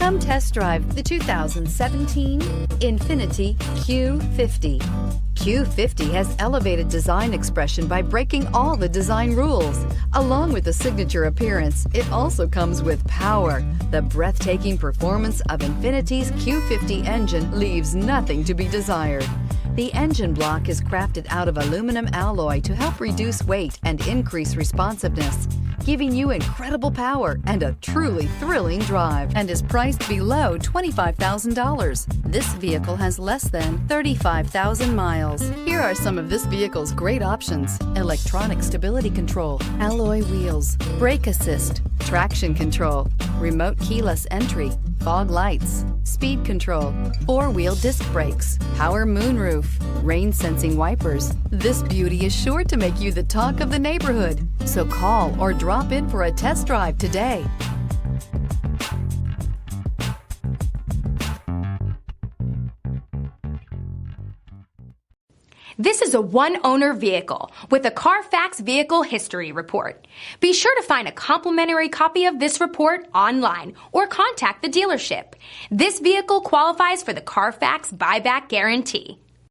Come test drive the 2017 INFINITI Q50. Q50 has elevated design expression by breaking all the design rules. Along with the signature appearance, it also comes with power. The breathtaking performance of INFINITI's Q50 engine leaves nothing to be desired. The engine block is crafted out of aluminum alloy to help reduce weight and increase responsiveness, giving you incredible power and a truly thrilling drive, and is priced below $25,000. This vehicle has less than 35,000 miles. Here are some of this vehicle's great options: electronic stability control, alloy wheels, brake assist, traction control, remote keyless entry, fog lights, speed control, four-wheel disc brakes, power moonroof, rain sensing wipers. This beauty is sure to make you the talk of the neighborhood. So call or drop in for a test drive today. This is a one-owner vehicle with a Carfax Vehicle History Report. Be sure to find a complimentary copy of this report online or contact the dealership. This vehicle qualifies for the Carfax Buyback Guarantee.